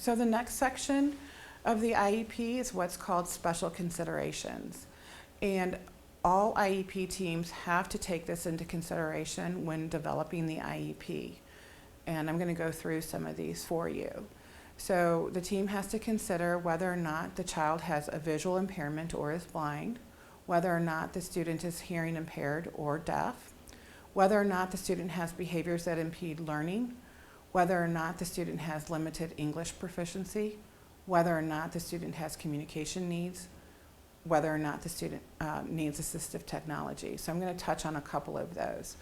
So the next section of the IEP is what's called special considerations. And all IEP teams have to take this into consideration when developing the IEP. And I'm going to go through some of these for you. So the team has to consider whether or not the child has a visual impairment or is blind, whether or not the student is hearing impaired or deaf, whether or not the student has behaviors that impede learning, whether or not the student has limited English proficiency, whether or not the student has communication needs, whether or not the student needs assistive technology. So I'm going to touch on a couple of those.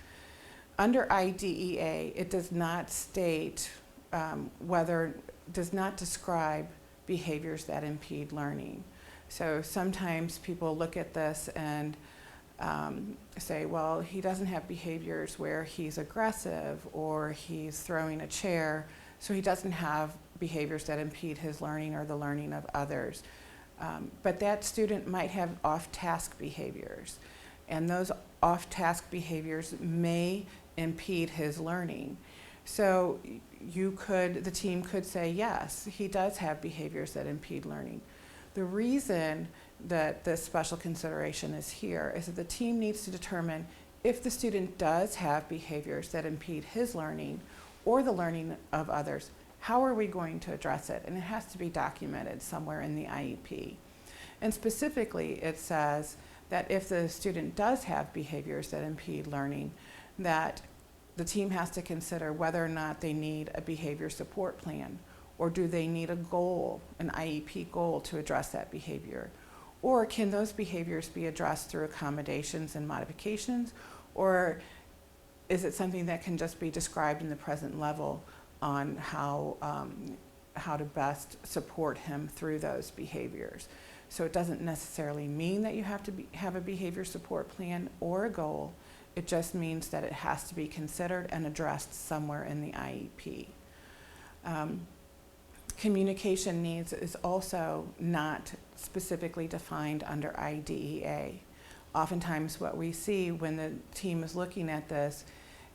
Under IDEA, it does not state does not describe behaviors that impede learning. So sometimes people look at this and say, well, he doesn't have behaviors where he's aggressive or he's throwing a chair, so he doesn't have behaviors that impede his learning or the learning of others. But that student might have off-task behaviors, and those off-task behaviors may impede his learning. So the team could say, yes, he does have behaviors that impede learning. The reason that this special consideration is here is that the team needs to determine if the student does have behaviors that impede his learning or the learning of others, how are we going to address it? And it has to be documented somewhere in the IEP. And specifically, it says that if the student does have behaviors that impede learning, that the team has to consider whether or not they need a behavior support plan, or do they need a goal, an IEP goal to address that behavior? Or can those behaviors be addressed through accommodations and modifications, or is it something that can just be described in the present level on how to best support him through those behaviors? So it doesn't necessarily mean that you have to have a behavior support plan or a goal. It just means that it has to be considered and addressed somewhere in the IEP. Communication needs is also not specifically defined under IDEA. Oftentimes what we see when the team is looking at this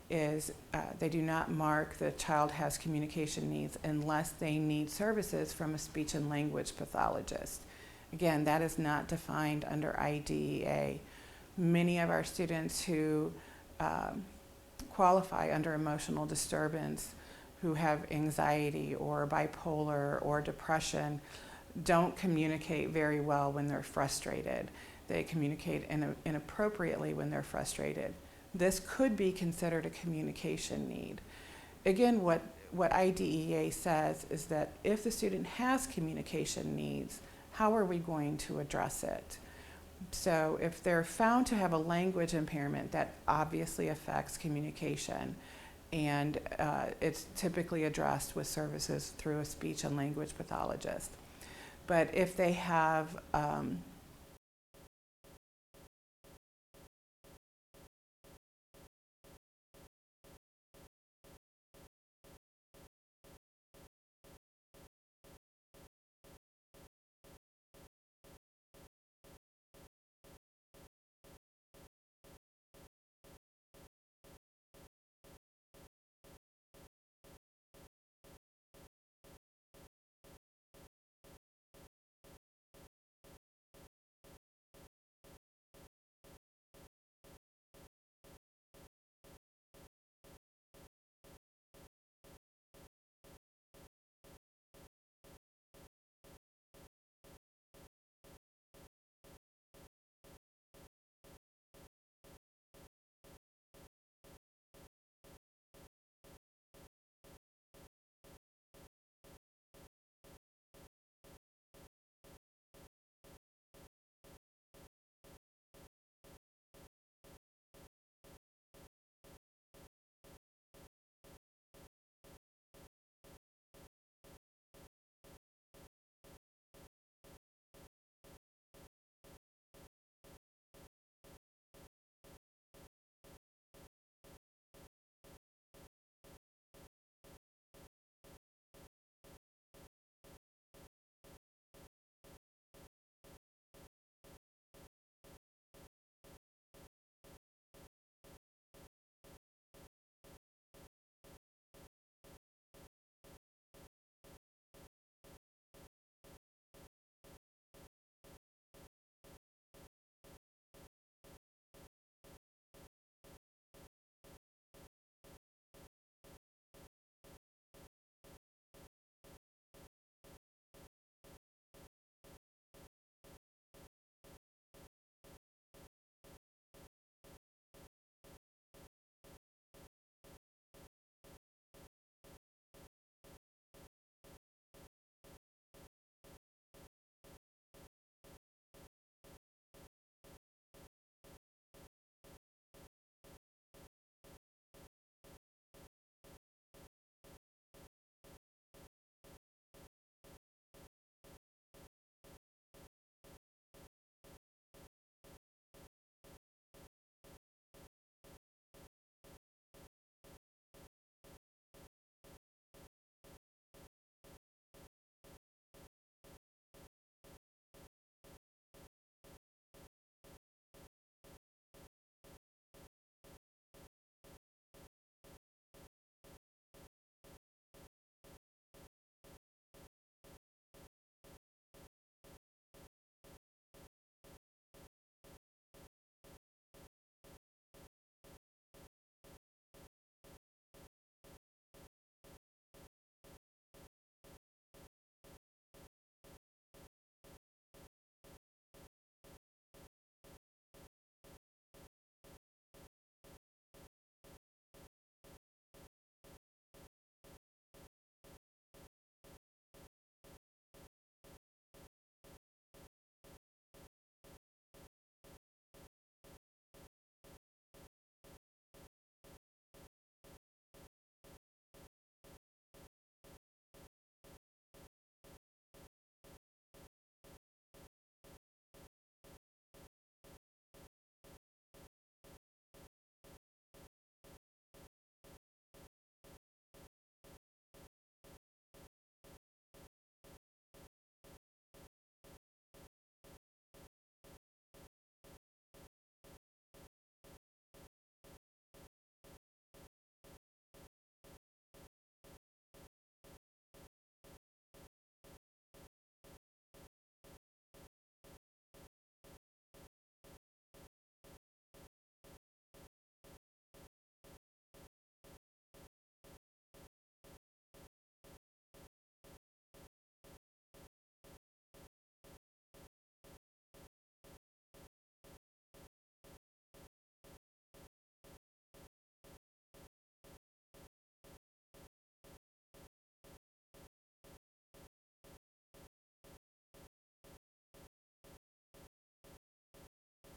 is they do not mark the child has communication needs unless they need services from a speech and language pathologist. Again, that is not defined under IDEA. Many of our students who qualify under emotional disturbance, who have anxiety or bipolar or depression, don't communicate very well when they're frustrated. They communicate inappropriately when they're frustrated. This could be considered a communication need. Again, what IDEA says is that if the student has communication needs, how are we going to address it? So if they're found to have a language impairment, that obviously affects communication, and it's typically addressed with services through a speech and language pathologist. But if they have